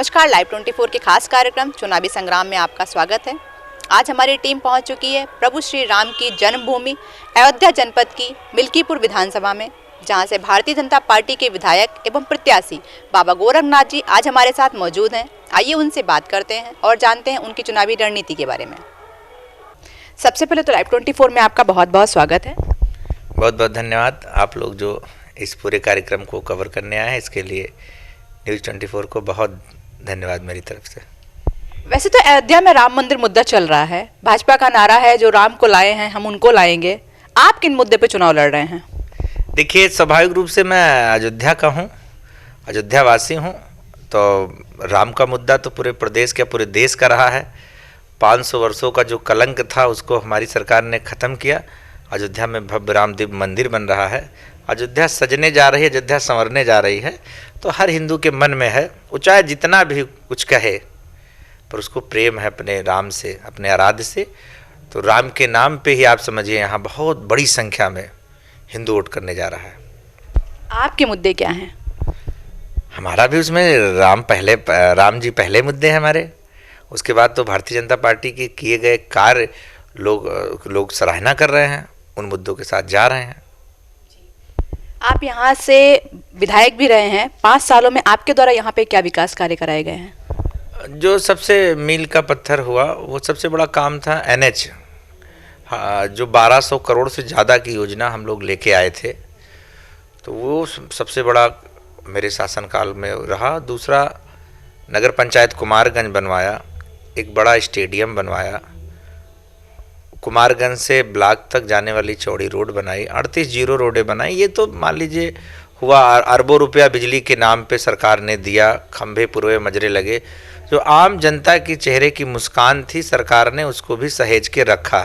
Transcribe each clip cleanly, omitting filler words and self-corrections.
नमस्कार, लाइव 24 के खास कार्यक्रम चुनावी संग्राम में आपका स्वागत है। आज हमारी टीम पहुंच चुकी है प्रभु श्री राम की जन्मभूमि अयोध्या जनपद की मिल्कीपुर विधानसभा में, जहां से भारतीय जनता पार्टी के विधायक एवं प्रत्याशी बाबा गोरखनाथ जी आज हमारे साथ मौजूद हैं। आइए उनसे बात करते हैं और जानते हैं उनकी चुनावी रणनीति के बारे में। सबसे पहले तो लाइव 24 में आपका बहुत बहुत स्वागत है। बहुत बहुत धन्यवाद। आप लोग जो इस पूरे कार्यक्रम को कवर करने आए हैं, इसके लिए न्यूज़ 24 को बहुत धन्यवाद मेरी तरफ से। वैसे तो अयोध्या में राम मंदिर मुद्दा चल रहा है, भाजपा का नारा है जो राम को लाए हैं हम उनको लाएंगे। आप किन मुद्दे पे चुनाव लड़ रहे हैं? देखिए, स्वाभाविक रूप से मैं अयोध्या का हूँ, अयोध्या वासी हूँ, तो राम का मुद्दा तो पूरे प्रदेश का, पूरे देश का रहा है। 500 वर्षों का जो कलंक था उसको हमारी सरकार ने ख़त्म किया। अयोध्या में भव्य रामदेव मंदिर बन रहा है, अयोध्या सजने जा रही है, अयोध्या संवरने जा रही है। तो हर हिंदू के मन में है, वो चाहे जितना भी कुछ कहे, पर उसको प्रेम है अपने राम से, अपने आराध्य से। तो राम के नाम पे ही आप समझिए यहाँ बहुत बड़ी संख्या में हिंदू वोट करने जा रहा है। आपके मुद्दे क्या हैं? हमारा भी उसमें राम जी पहले मुद्दे हैं हमारे। उसके बाद तो भारतीय जनता पार्टी के किए गए कार्य लोग सराहना कर रहे हैं, उन मुद्दों के साथ जा रहे हैं। आप यहाँ से विधायक भी रहे हैं, 5 सालों में आपके द्वारा यहाँ पे क्या विकास कार्य कराए गए हैं? जो सबसे मील का पत्थर हुआ वो सबसे बड़ा काम था NH। हाँ, जो 1200 करोड़ से ज़्यादा की योजना हम लोग लेके आए थे, तो वो सबसे बड़ा मेरे शासनकाल में रहा। दूसरा, नगर पंचायत कुमारगंज बनवाया, एक बड़ा स्टेडियम बनवाया, कुमारगंज से ब्लॉक तक जाने वाली चौड़ी रोड बनाई, 38 जीरो रोडें बनाई। ये तो मान लीजिए हुआ। अरबों रुपया बिजली के नाम पे सरकार ने दिया, खंभे पुरवे मजरे लगे। जो आम जनता की चेहरे की मुस्कान थी, सरकार ने उसको भी सहेज के रखा।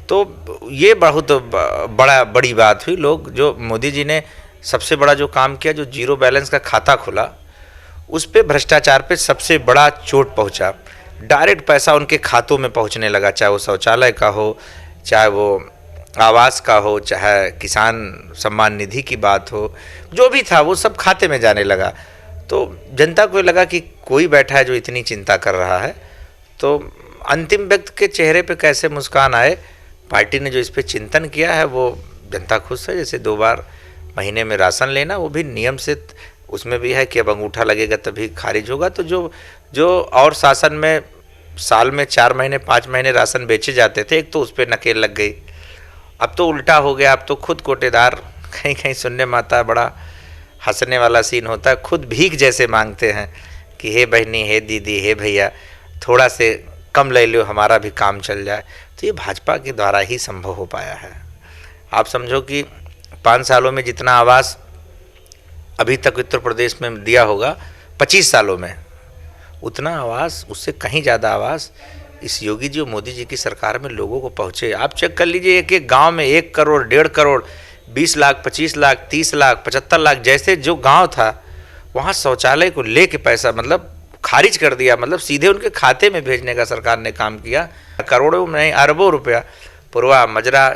तो ये बहुत बड़ी बात हुई। लोग जो मोदी जी ने सबसे बड़ा जो काम किया, जो जीरो बैलेंस का खाता खुला, उस पे भ्रष्टाचार पे सबसे बड़ा चोट पहुंचा। डायरेक्ट पैसा उनके खातों में पहुंचने लगा, चाहे वो शौचालय का हो, चाहे वो आवास का हो, चाहे किसान सम्मान निधि की बात हो, जो भी था वो सब खाते में जाने लगा। तो जनता को लगा कि कोई बैठा है जो इतनी चिंता कर रहा है। तो अंतिम व्यक्ति के चेहरे पे कैसे मुस्कान आए। पार्टी ने जो इस पे चिंतन किया है वो जनता खुश है। जैसे 2 बार महीने में राशन लेना, वो भी नियम से, उसमें भी है कि अब अंगूठा लगेगा तभी खारिज होगा। तो जो और शासन में साल में 4 महीने 5 महीने राशन बेचे जाते थे, एक तो उस पर नकेल लग गई। अब तो उल्टा हो गया, अब तो खुद कोटेदार, कहीं कहीं सुनने में आता है, बड़ा हंसने वाला सीन होता है, खुद भीख जैसे मांगते हैं कि हे बहनी, हे दीदी, हे भैया, थोड़ा से कम ले लो, हमारा भी काम चल जाए। तो ये भाजपा के द्वारा ही संभव हो पाया है। आप समझो कि 5 सालों में जितना आवास अभी तक उत्तर प्रदेश में दिया होगा, 25 सालों में उतना आवास, उससे कहीं ज़्यादा आवास इस योगी जी और मोदी जी की सरकार में लोगों को पहुँचे। आप चेक कर लीजिए, एक एक गांव में 1 करोड़, 1.5 करोड़, 20 लाख, 25 लाख, 30 लाख, 75 लाख, जैसे जो गांव था वहाँ शौचालय को लेके पैसा मतलब खारिज कर दिया, मतलब सीधे उनके खाते में भेजने का सरकार ने काम किया। करोड़ों में नहीं, अरबों रुपया, पुरवा मजरा,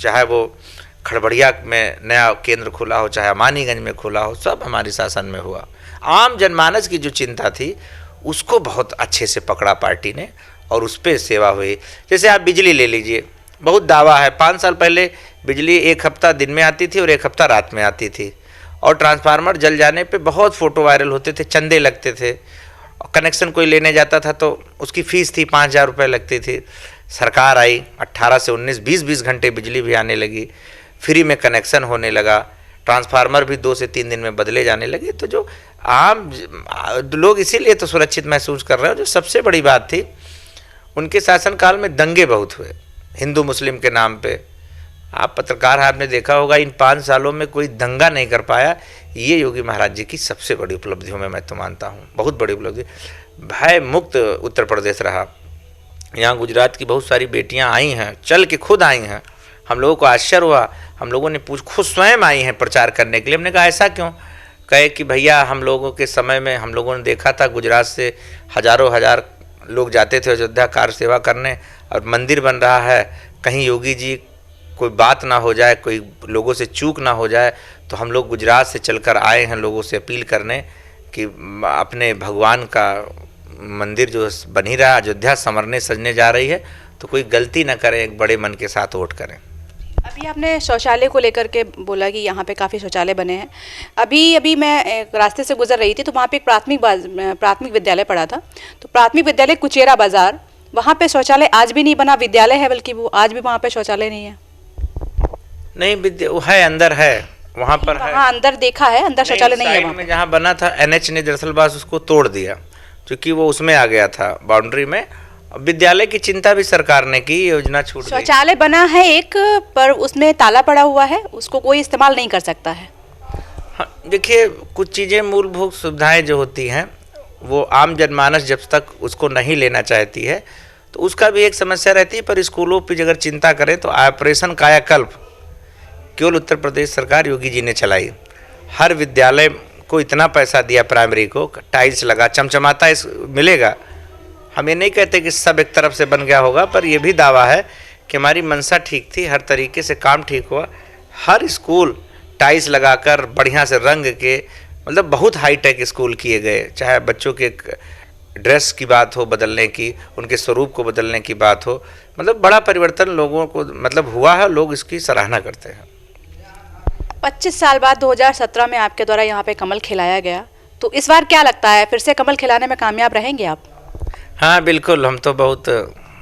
चाहे वो खड़बड़िया में नया केंद्र खुला हो, चाहे अमानीगंज में खुला हो, सब हमारे शासन में हुआ। आम जनमानस की जो चिंता थी उसको बहुत अच्छे से पकड़ा पार्टी ने और उस पर सेवा हुई। जैसे आप बिजली ले लीजिए, बहुत दावा है, 5 साल पहले बिजली 1 हफ्ता दिन में आती थी और 1 हफ्ता रात में आती थी, और ट्रांसफार्मर जल जाने पे बहुत फ़ोटो वायरल होते थे, चंदे लगते थे। कनेक्शन कोई लेने जाता था तो उसकी फ़ीस थी, 5,000 रुपये लगती थी। सरकार आई, 18 से 19 20-20 घंटे बिजली भी आने लगी, फ्री में कनेक्शन होने लगा, ट्रांसफार्मर भी 2 से 3 दिन में बदले जाने लगे। तो जो आम लोग इसीलिए तो सुरक्षित महसूस कर रहे हैं। जो सबसे बड़ी बात थी, उनके शासनकाल में दंगे बहुत हुए हिंदू मुस्लिम के नाम पे। आप पत्रकार हैं, आपने देखा होगा, इन 5 सालों में कोई दंगा नहीं कर पाया। ये योगी महाराज जी की सबसे बड़ी उपलब्धियों में मैं तो मानता हूँ, बहुत बड़ी उपलब्धि। भय मुक्त उत्तर प्रदेश रहा। यहाँ गुजरात की बहुत सारी बेटियाँ आई हैं, चल के खुद आई हैं। हम लोगों को आश्चर्य हुआ, हम लोगों ने खुद स्वयं आई हैं प्रचार करने के लिए। हमने कहा ऐसा क्यों? कहे कि भैया हम लोगों के समय में हम लोगों ने देखा था, गुजरात से हज़ारों हज़ार लोग जाते थे अयोध्या कार सेवा करने, और मंदिर बन रहा है, कहीं योगी जी कोई बात ना हो जाए, कोई लोगों से चूक ना हो जाए, तो हम लोग गुजरात से चलकर आए हैं लोगों से अपील करने कि अपने भगवान का मंदिर जो बन ही रहा, अयोध्या संवरने सजने जा रही है, तो कोई गलती न करें, एक बड़े मन के साथ वोट करें। अभी आपने शौचालय को लेकर के बोला कि यहाँ पे काफ़ी शौचालय बने हैं। अभी मैं एक रास्ते से गुजर रही थी तो वहाँ पे एक प्राथमिक विद्यालय पड़ा था। तो प्राथमिक विद्यालय कुचेरा बाज़ार, वहाँ पे शौचालय आज भी नहीं बना, विद्यालय है बल्कि वो आज भी वहाँ पे शौचालय नहीं है। नहीं, वो है, अंदर है, वहाँ पर है। हाँ, अंदर देखा है, अंदर शौचालय नहीं है वहाँ में। जहाँ बना था NH ने दरअसल बात उसको तोड़ दिया, क्योंकि वो उसमें आ गया था बाउंड्री में। विद्यालय की चिंता भी सरकार ने की, योजना छूट गई। शौचालय बना है एक, पर उसमें ताला पड़ा हुआ है, उसको कोई इस्तेमाल नहीं कर सकता है। हाँ, देखिए, कुछ चीज़ें मूलभूत सुविधाएं जो होती हैं वो आम जनमानस जब तक उसको नहीं लेना चाहती है तो उसका भी एक समस्या रहती है। पर स्कूलों पर अगर चिंता करें तो ऑपरेशन कायाकल्प केवल उत्तर प्रदेश सरकार योगी जी ने चलाई। हर विद्यालय को इतना पैसा दिया, प्राइमरी को टाइल्स लगा, चमचमाता मिलेगा। हम ये नहीं कहते कि सब एक तरफ से बन गया होगा, पर यह भी दावा है कि हमारी मंशा ठीक थी, हर तरीके से काम ठीक हुआ। हर स्कूल टाइल्स लगाकर बढ़िया से रंग के, मतलब बहुत हाईटेक स्कूल किए गए। चाहे बच्चों के ड्रेस की बात हो बदलने की, उनके स्वरूप को बदलने की बात हो, मतलब बड़ा परिवर्तन लोगों को मतलब हुआ है, लोग इसकी सराहना करते हैं। 25 साल बाद 2017 में आपके द्वारा यहाँ पे कमल खिलाया गया, तो इस बार क्या लगता है, फिर से कमल खिलाने में कामयाब रहेंगे आप? हाँ बिल्कुल, हम तो बहुत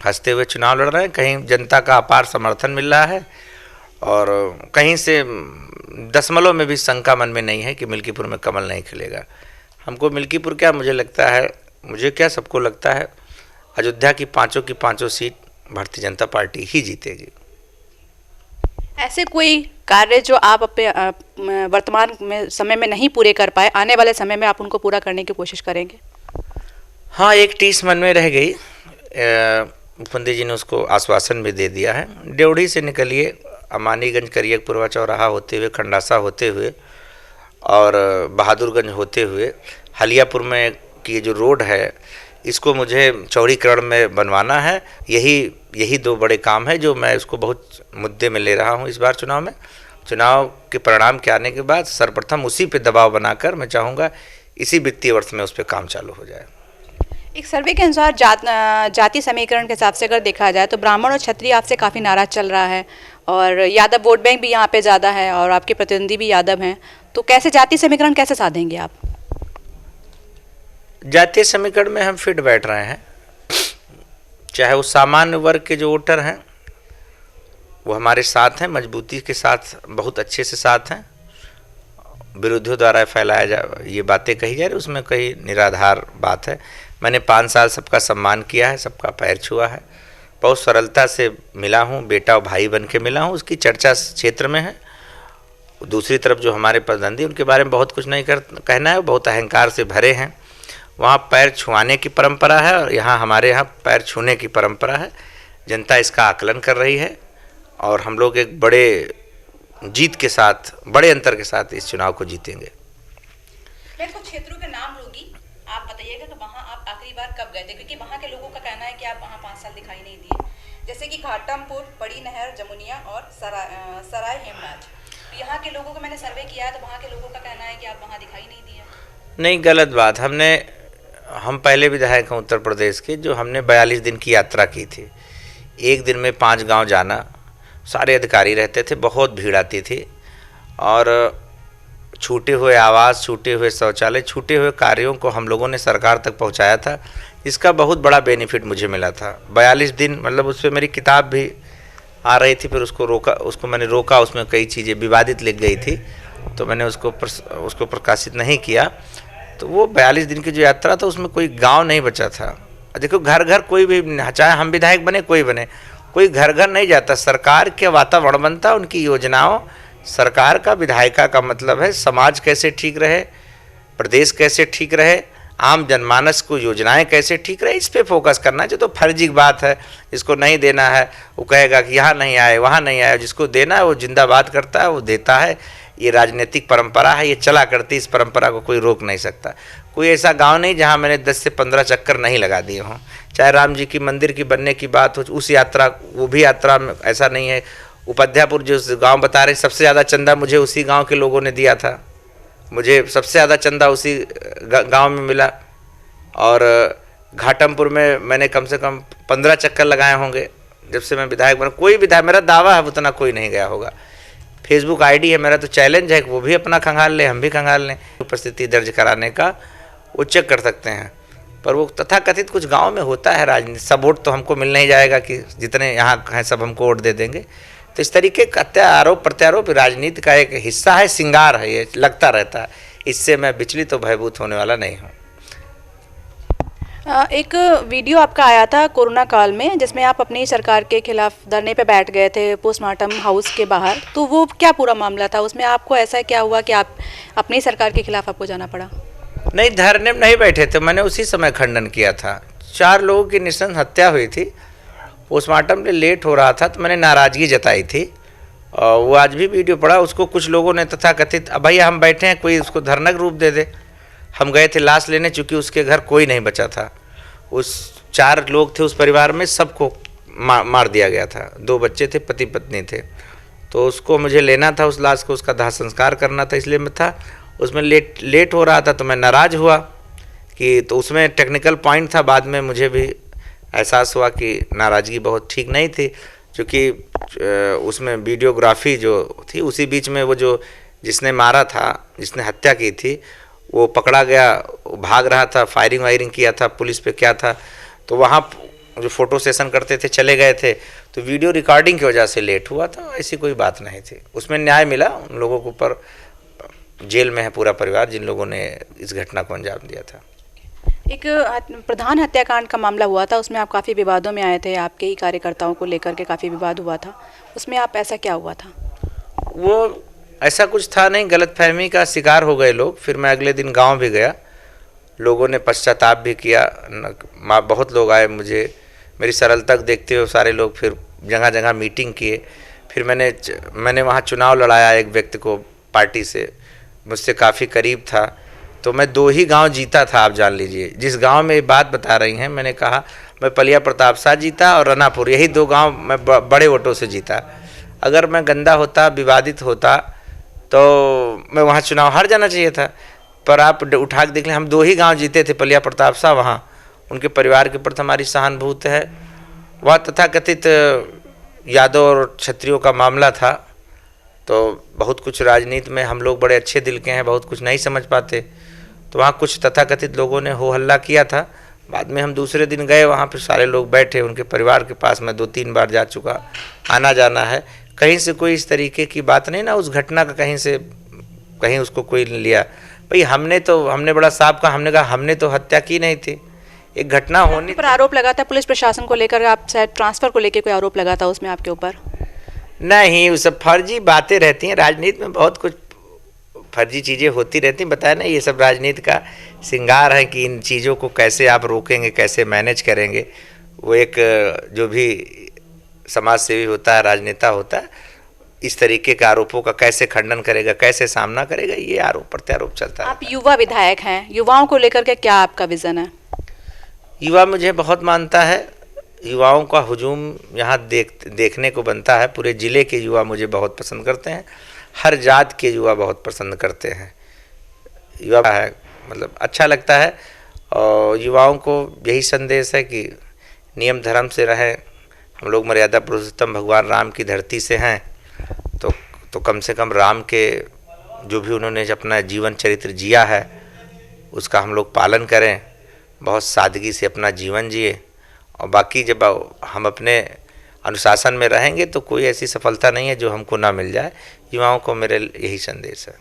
हंसते हुए चुनाव लड़ रहे हैं। कहीं जनता का अपार समर्थन मिल रहा है और कहीं से दशमलव में भी शंका मन में नहीं है कि मिल्कीपुर में कमल नहीं खिलेगा। हमको मिल्कीपुर क्या, मुझे लगता है, मुझे क्या, सबको लगता है अयोध्या की पांचों सीट भारतीय जनता पार्टी ही जीतेगी। ऐसे कोई कार्य जो आप अपने वर्तमान में समय में नहीं पूरे कर पाए, आने वाले समय में आप उनको पूरा करने की कोशिश करेंगे? हाँ, एक टीस मन में रह गई, मुख्यमंत्री जी ने उसको आश्वासन भी दे दिया है। ड्योढ़ी से निकलिए, अमानीगंज करियपुरवा चौराहा होते हुए, खंडासा होते हुए और बहादुरगंज होते हुए हलियापुर में की जो रोड है, इसको मुझे चौड़ीकरण में बनवाना है। यही दो बड़े काम है जो मैं इसको बहुत मुद्दे में ले रहा हूँ इस बार चुनाव में। चुनाव के परिणाम के आने के बाद सर्वप्रथम उसी पे दबाव बनाकर मैं चाहूँगा इसी वित्तीय वर्ष में उस पर काम चालू हो जाए। एक सर्वे के अनुसार जाति समीकरण के हिसाब से अगर देखा जाए तो ब्राह्मण और क्षत्रिय आपसे काफ़ी नाराज चल रहा है और यादव वोट बैंक भी यहाँ पे ज़्यादा है और आपके प्रतिनिधि भी यादव हैं, तो कैसे जाति समीकरण कैसे साधेंगे आप? जातीय समीकरण में हम फिट बैठ रहे हैं। चाहे वो सामान्य वर्ग के जो वोटर हैं वो हमारे साथ हैं, मजबूती के साथ, बहुत अच्छे से साथ हैं। विरोधियों द्वारा फैलाया जा ये बातें कही जा रही, उसमें कई निराधार बात है। मैंने 5 साल सबका सम्मान किया है, सबका पैर छुआ है, बहुत सरलता से मिला हूँ, बेटा और भाई बन के मिला हूँ। उसकी चर्चा क्षेत्र में है। दूसरी तरफ जो हमारे प्रतिद्वंदी, उनके बारे में बहुत कुछ नहीं कहना है, बहुत अहंकार से भरे हैं। वहाँ पैर छुआने की परंपरा है और हमारे यहाँ पैर छूने की परंपरा है। जनता इसका आकलन कर रही है और हम लोग एक बड़े जीत के साथ, बड़े अंतर के साथ इस चुनाव को जीतेंगे। मैं कुछ क्षेत्रों के नाम लूँगी, आप बताइएगा कि वहाँ आप आखिरी बार कब गए थे, क्योंकि वहाँ के लोगों का कहना है कि आप वहाँ 5 साल दिखाई नहीं दिए। जैसे कि घाटमपुर, बड़ी नहर, जमुनिया और सराय हेमराज। तो यहाँ के लोगों का मैंने सर्वे किया है तो वहाँ के लोगों का कहना है कि आप वहाँ दिखाई नहीं दिए। नहीं, गलत बात। हम पहले विधायक हैं उत्तर प्रदेश के, जो हमने 42 दिन की यात्रा की थी। एक दिन में 5 गांव जाना, सारे अधिकारी रहते थे, बहुत भीड़ आती थी और छूटे हुए आवास, छूटे हुए शौचालय, छूटे हुए कार्यों को हम लोगों ने सरकार तक पहुंचाया था। इसका बहुत बड़ा बेनिफिट मुझे मिला था। 42 दिन, मतलब उस पर मेरी किताब भी आ रही थी, फिर उसको मैंने रोका। उसमें कई चीज़ें विवादित लिख गई थी तो मैंने उसको प्रकाशित नहीं किया। तो वो 42 दिन की जो यात्रा था उसमें कोई गांव नहीं बचा था। देखो, घर घर कोई भी, चाहे हम विधायक बने, कोई बने, कोई घर घर नहीं जाता। सरकार के वातावरण बनता, उनकी योजनाओं, सरकार का, विधायिका का मतलब है समाज कैसे ठीक रहे, प्रदेश कैसे ठीक रहे, आम जनमानस को योजनाएं कैसे ठीक रहे, इस पे फोकस करना चाहिए। तो फर्जी बात है, जिसको नहीं देना है वो कहेगा कि यहाँ नहीं आए, वहाँ नहीं आए। जिसको देना है वो जिंदाबाद करता है, वो देता है। ये राजनीतिक परंपरा है, ये चला करती, इस परंपरा को कोई रोक नहीं सकता। कोई ऐसा गांव नहीं जहां मैंने 10 से 15 चक्कर नहीं लगा दिए हों। चाहे राम जी की मंदिर की बनने की बात हो, उस यात्रा, वो भी यात्रा में ऐसा नहीं है। उपाध्यायपुर जो गांव बता रहे, सबसे ज़्यादा चंदा मुझे उसी गांव के लोगों ने दिया था। मुझे सबसे ज़्यादा चंदा उसी गांव में मिला। और घाटमपुर में मैंने कम से कम 15 चक्कर लगाए होंगे जब से मैं विधायक बना। कोई विधायक, मेरा दावा है उतना कोई नहीं गया होगा। फेसबुक आईडी है मेरा, तो चैलेंज है कि वो भी अपना खंगाल ले, हम भी खंगाल लें। उपस्थिति दर्ज कराने का वो चेक कर सकते हैं। पर वो तथाकथित कुछ गांव में होता है राजनीति, सब वोट तो हमको मिलना ही जाएगा कि जितने यहाँ हैं सब हमको वोट दे देंगे। तो इस तरीके का आरोप प्रत्यारोप राजनीति का एक हिस्सा है, श्रृंगार है, ये लगता रहता है। इससे मैं विचलित तो भयभूत होने वाला नहीं हूँ। एक वीडियो आपका आया था कोरोना काल में, जिसमें आप अपनी सरकार के खिलाफ धरने पे बैठ गए थे पोस्टमार्टम हाउस के बाहर। तो वो क्या पूरा मामला था? उसमें आपको ऐसा क्या हुआ कि आप अपनी सरकार के खिलाफ आपको जाना पड़ा? नहीं, धरने में नहीं बैठे थे, मैंने उसी समय खंडन किया था। 4 लोगों की निशंस हत्या हुई थी, पोस्टमार्टम लेट हो रहा था, तो मैंने नाराज़गी जताई थी। और वो आज भी वीडियो पड़ा, उसको कुछ लोगों ने तथाकथित, अब भैया हम बैठे हैं, कोई उसको धरना रूप दे दे। हम गए थे लाश लेने, चूँकि उसके घर कोई नहीं बचा था। उस 4 लोग थे उस परिवार में, सबको मार दिया गया था। 2 बच्चे थे, पति पत्नी थे। तो उसको मुझे लेना था, उस लाश को, उसका दाह संस्कार करना था, इसलिए मैं था। उसमें लेट हो रहा था तो मैं नाराज़ हुआ कि, तो उसमें टेक्निकल पॉइंट था। बाद में मुझे भी एहसास हुआ कि नाराज़गी बहुत ठीक नहीं थी, क्योंकि उसमें वीडियोग्राफी जो थी, उसी बीच में वो जो जिसने मारा था, जिसने हत्या की थी, वो पकड़ा गया, भाग रहा था, फायरिंग वायरिंग किया था, पुलिस पे क्या था। तो वहाँ जो फ़ोटो सेशन करते थे चले गए थे, तो वीडियो रिकॉर्डिंग की वजह से लेट हुआ था। ऐसी कोई बात नहीं थी। उसमें न्याय मिला उन लोगों के ऊपर। जेल में है पूरा परिवार जिन लोगों ने इस घटना को अंजाम दिया था। एक प्रधान हत्याकांड का मामला हुआ था, उसमें आप काफ़ी विवादों में आए थे, आपके ही कार्यकर्ताओं को लेकर के काफ़ी विवाद हुआ था। उसमें आप, ऐसा क्या हुआ था? वो ऐसा कुछ था नहीं, गलतफहमी का शिकार हो गए लोग। फिर मैं अगले दिन गांव भी गया, लोगों ने पश्चाताप भी किया। बहुत लोग आए, मेरी सरलता देखते हुए सारे लोग फिर जगह जगह मीटिंग किए। फिर मैंने वहाँ चुनाव लड़ाया एक व्यक्ति को पार्टी से, मुझसे काफ़ी करीब था। तो मैं 2 ही गांव जीता था, आप जान लीजिए। जिस गांव में ये बात बता रही हैं, मैंने कहा मैं पलिया प्रताप शाह जीता और रनापुर, यही 2 गांव मैं बड़े वोटों से जीता। अगर मैं गंदा होता, विवादित होता, तो मैं वहाँ चुनाव हार जाना चाहिए था। पर आप उठा के देख लें, हम 2 ही गांव जीते थे, पलिया प्रताप शाह, वहाँ उनके परिवार के प्रति हमारी सहानुभूति है। वह तथाकथित यादव और क्षत्रियों का मामला था। तो बहुत कुछ राजनीति में हम लोग बड़े अच्छे दिल के हैं, बहुत कुछ नहीं समझ पाते। तो वहाँ कुछ तथाकथित लोगों ने हो हल्ला किया था। बाद में हम दूसरे दिन गए, वहाँ पर सारे लोग बैठे, उनके परिवार के पास मैं 2-3 बार जा चुका, आना जाना है। कहीं से कोई इस तरीके की बात नहीं ना, उस घटना का कहीं उसको कोई लिया। भाई हमने बड़ा साफ कहा, हमने कहा हमने तो हत्या की नहीं थी, एक घटना होनी पर आरोप लगा था पुलिस प्रशासन को लेकर, आप शायद ट्रांसफ़र को लेकर कोई आरोप लगा था उसमें आपके ऊपर? नहीं, वो सब फर्जी बातें रहती हैं। राजनीति में बहुत कुछ फर्जी चीज़ें होती रहती हैं। बताया ना, ये सब राजनीति का श्रृंगार है कि इन चीज़ों को कैसे आप रोकेंगे, कैसे मैनेज करेंगे। वो एक जो भी समाज सेवी होता है, राजनेता होता है, इस तरीके के आरोपों का कैसे खंडन करेगा, कैसे सामना करेगा, ये आरोप प्रत्यारोप चलता है। आप युवा विधायक हैं, युवाओं को लेकर के क्या आपका विज़न है? युवा मुझे बहुत मानता है। युवाओं का हुजूम यहाँ देखने को बनता है। पूरे ज़िले के युवा मुझे बहुत पसंद करते हैं, हर जात के युवा बहुत पसंद करते हैं। युवा है मतलब अच्छा लगता है। और युवाओं को यही संदेश है कि नियम धर्म से रहें। हम लोग मर्यादा पुरुषोत्तम भगवान राम की धरती से हैं, तो कम से कम राम के जो भी उन्होंने अपना जीवन चरित्र जिया है उसका हम लोग पालन करें, बहुत सादगी से अपना जीवन जिए। और बाकी जब हम अपने अनुशासन में रहेंगे तो कोई ऐसी सफलता नहीं है जो हमको ना मिल जाए। युवाओं को मेरे यही संदेश है।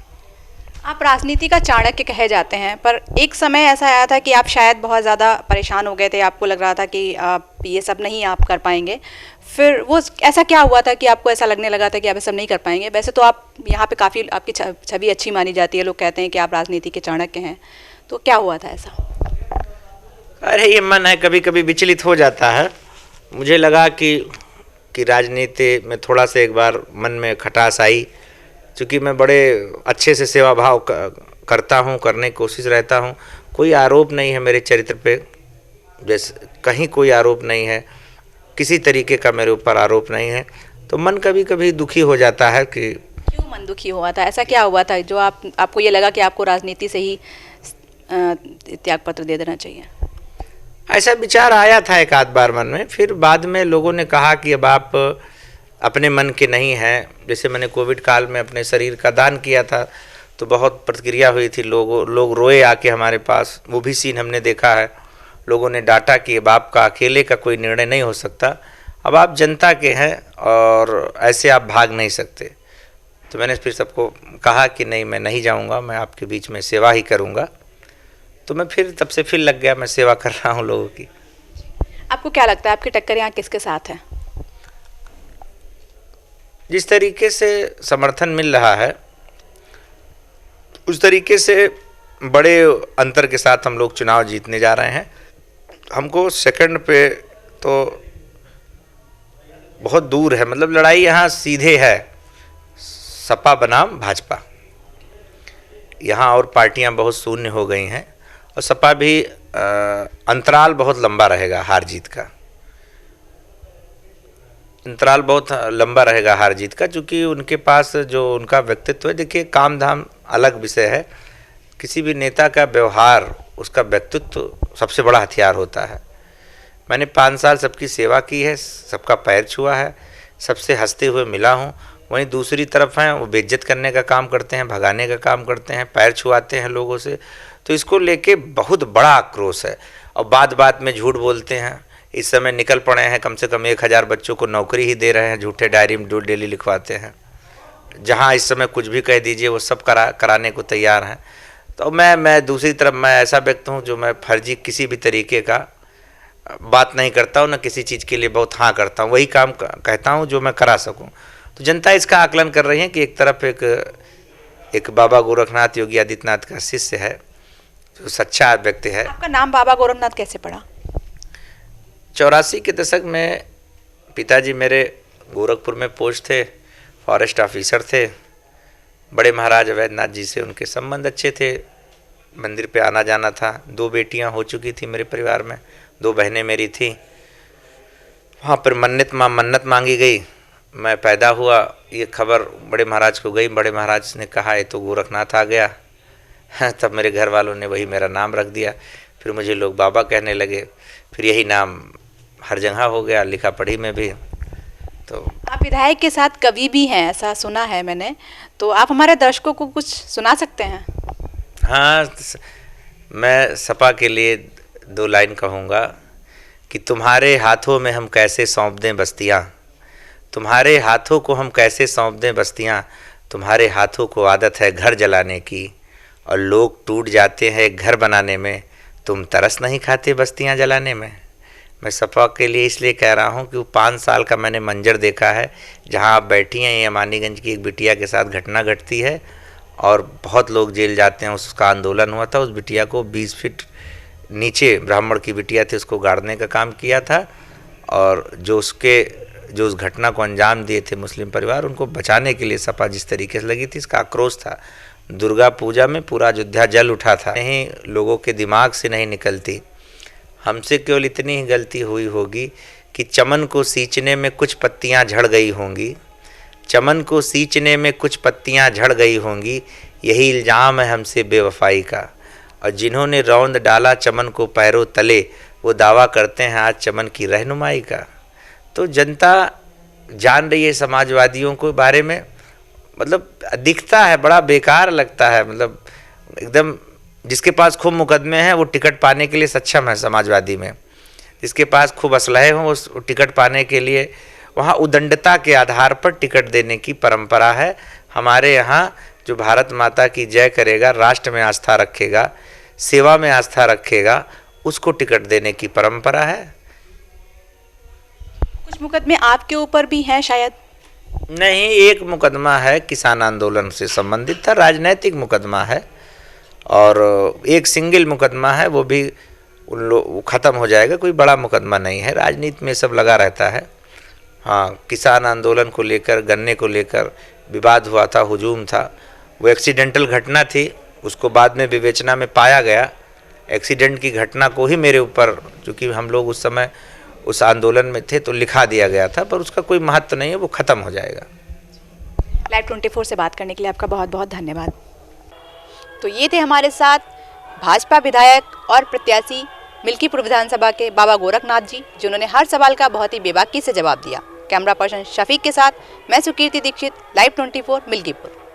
आप राजनीति का चाणक्य कहे जाते हैं, पर एक समय ऐसा आया था कि आप शायद बहुत ज़्यादा परेशान हो गए थे, आपको लग रहा था कि आप ये सब नहीं आप कर पाएंगे। फिर वो ऐसा क्या हुआ था कि आपको ऐसा लगने लगा था कि आप ये सब नहीं कर पाएंगे? वैसे तो आप यहाँ पे काफ़ी, आपकी छवि अच्छी मानी जाती है, लोग कहते हैं कि आप राजनीति के चाणक्य हैं। तो क्या हुआ था ऐसा? अरे ये मन है, कभी कभी विचलित हो जाता है। मुझे लगा कि राजनीति में थोड़ा सा एक बार मन में खटास आई, क्योंकि मैं बड़े अच्छे से सेवा भाव करता हूँ, करने की कोशिश रहता हूँ। कोई आरोप नहीं है मेरे चरित्र पे, जैसे कहीं कोई आरोप नहीं है, किसी तरीके का मेरे ऊपर आरोप नहीं है। तो मन कभी कभी दुखी हो जाता है कि क्यों मन दुखी हुआ था? ऐसा क्या हुआ था जो आपको ये लगा कि आपको राजनीति से ही त्याग पत्र दे देना चाहिए? ऐसा विचार आया था एक आध बार मन में, फिर बाद में लोगों ने कहा कि अब आप अपने मन के नहीं हैं। जैसे मैंने कोविड काल में अपने शरीर का दान किया था तो बहुत प्रतिक्रिया हुई थी, लोग रोए आके हमारे पास, वो भी सीन हमने देखा है। लोगों ने डांटा कि अब आपका अकेले का कोई निर्णय नहीं हो सकता, अब आप जनता के हैं और ऐसे आप भाग नहीं सकते। तो मैंने फिर सबको कहा कि नहीं, मैं नहीं जाऊंगा, मैं आपके बीच में सेवा ही करूंगा। तो मैं फिर तब से फिर लग गया, मैं सेवा कर रहा हूं लोगों की। आपको क्या लगता है आपकी टक्कर यहाँ किसके साथ है? जिस तरीके से समर्थन मिल रहा है उस तरीके से बड़े अंतर के साथ हम लोग चुनाव जीतने जा रहे हैं। हमको सेकंड पे तो बहुत दूर है, मतलब लड़ाई यहाँ सीधे है, सपा बनाम भाजपा। यहाँ और पार्टियाँ बहुत शून्य हो गई हैं और सपा भी अंतराल बहुत लंबा रहेगा हार जीत का, अंतराल बहुत लंबा रहेगा हार जीत का, क्योंकि उनके पास जो उनका व्यक्तित्व है, देखिए काम धाम अलग विषय है, किसी भी नेता का व्यवहार, उसका व्यक्तित्व सबसे बड़ा हथियार होता है। मैंने 5 साल सबकी सेवा की है, सबका पैर छुआ है, सबसे हंसते हुए मिला हूँ। वहीं दूसरी तरफ हैं वो बेइज्जत करने का काम करते हैं, भगाने का काम करते हैं, पैर छुआते हैं लोगों से। तो इसको लेके बहुत बड़ा आक्रोश है और बात बात में झूठ बोलते हैं। इस समय निकल पड़े हैं, कम से कम 1000 बच्चों को नौकरी ही दे रहे हैं, झूठे डायरी में डेली लिखवाते हैं। जहाँ इस समय कुछ भी कह दीजिए वो सब कराने को तैयार हैं। तो मैं दूसरी तरफ मैं ऐसा व्यक्ति हूँ जो मैं फर्जी किसी भी तरीके का बात नहीं करता हूँ, ना किसी चीज़ के लिए बहुत हाँ करता हूँ, वही काम कहता हूँ जो मैं करा सकूँ। तो जनता इसका आकलन कर रही है कि एक तरफ एक बाबा गोरखनाथ योगी आदित्यनाथ का शिष्य है जो सच्चा व्यक्ति है। आपका नाम बाबा गोरखनाथ कैसे पड़ा? 84 के दशक में पिताजी मेरे गोरखपुर में पोस्ट थे, फॉरेस्ट ऑफिसर थे। बड़े महाराज अवैधनाथ जी से उनके संबंध अच्छे थे, मंदिर पे आना जाना था। 2 बेटियां हो चुकी थी मेरे परिवार में, 2 बहनें मेरी थी। वहाँ पर मन्नत मांगी गई, मैं पैदा हुआ, ये खबर बड़े महाराज को गई। बड़े महाराज ने कहा ये तो गोरखनाथ आ गया। तब मेरे घर वालों ने वही मेरा नाम रख दिया। फिर मुझे लोग बाबा कहने लगे, फिर यही नाम हर जगह हो गया, लिखा पढ़ी में भी। तो आप विधायक के साथ कवि भी हैं, ऐसा सुना है मैंने, तो आप हमारे दर्शकों को कुछ सुना सकते हैं? हाँ, मैं सपा के लिए 2 लाइन कहूँगा कि तुम्हारे हाथों में हम कैसे सौंप दें बस्तियाँ, तुम्हारे हाथों को हम कैसे सौंप दें बस्तियाँ, तुम्हारे हाथों को आदत है घर जलाने की और लोग टूट जाते हैं घर बनाने में, तुम तरस नहीं खाते बस्तियाँ जलाने में। मैं सपा के लिए इसलिए कह रहा हूँ कि वो 5 साल का मैंने मंजर देखा है, जहाँ आप बैठी हैं, ये मानीगंज की एक बिटिया के साथ घटना घटती है और बहुत लोग जेल जाते हैं। उसका आंदोलन हुआ था, उस बिटिया को 20 फीट नीचे, ब्राह्मण की बिटिया थी, उसको गाड़ने का काम किया था और जो उस घटना को अंजाम दिए थे मुस्लिम परिवार, उनको बचाने के लिए सपा जिस तरीके से लगी थी, इसका आक्रोश था। दुर्गा पूजा में पूरा अयोध्या जल उठा था। नहीं, लोगों के दिमाग से नहीं निकलती। हमसे केवल इतनी ही गलती हुई होगी कि चमन को सींचने में कुछ पत्तियां झड़ गई होंगी, चमन को सींचने में कुछ पत्तियां झड़ गई होंगी, यही इल्ज़ाम है हमसे बेवफाई का। और जिन्होंने रौंद डाला चमन को पैरों तले, वो दावा करते हैं आज चमन की रहनुमाई का। तो जनता जान रही है समाजवादियों के बारे में, मतलब दिखता है, बड़ा बेकार लगता है, मतलब एकदम जिसके पास खूब मुकदमे हैं वो टिकट पाने के लिए सक्षम है समाजवादी में, जिसके पास खूब असलहे हों वो टिकट पाने के लिए, वहाँ उदंडता के आधार पर टिकट देने की परंपरा है। हमारे यहाँ जो भारत माता की जय करेगा, राष्ट्र में आस्था रखेगा, सेवा में आस्था रखेगा, उसको टिकट देने की परंपरा है। कुछ मुकदमे आपके ऊपर भी हैं शायद? नहीं, एक मुकदमा है किसान आंदोलन से संबंधित था, राजनैतिक मुकदमा है, और एक सिंगल मुकदमा है, वो भी ख़त्म हो जाएगा, कोई बड़ा मुकदमा नहीं है। राजनीति में सब लगा रहता है। हाँ, किसान आंदोलन को लेकर, गन्ने को लेकर विवाद हुआ था, हुजूम था, वो एक्सीडेंटल घटना थी, उसको बाद में विवेचना में पाया गया। एक्सीडेंट की घटना को ही मेरे ऊपर, चूँकि हम लोग उस समय उस आंदोलन में थे, तो लिखा दिया गया था, पर उसका कोई महत्व नहीं है, वो ख़त्म हो जाएगा। लाइव 24 से बात करने के लिए आपका बहुत बहुत धन्यवाद। तो ये थे हमारे साथ भाजपा विधायक और प्रत्याशी मिल्कीपुर विधानसभा के बाबा गोरखनाथ जी, जिन्होंने हर सवाल का बहुत ही बेबाकी से जवाब दिया। कैमरा पर्सन शफीक के साथ मैं सुकीर्ति दीक्षित, लाइव 24 मिल्कीपुर।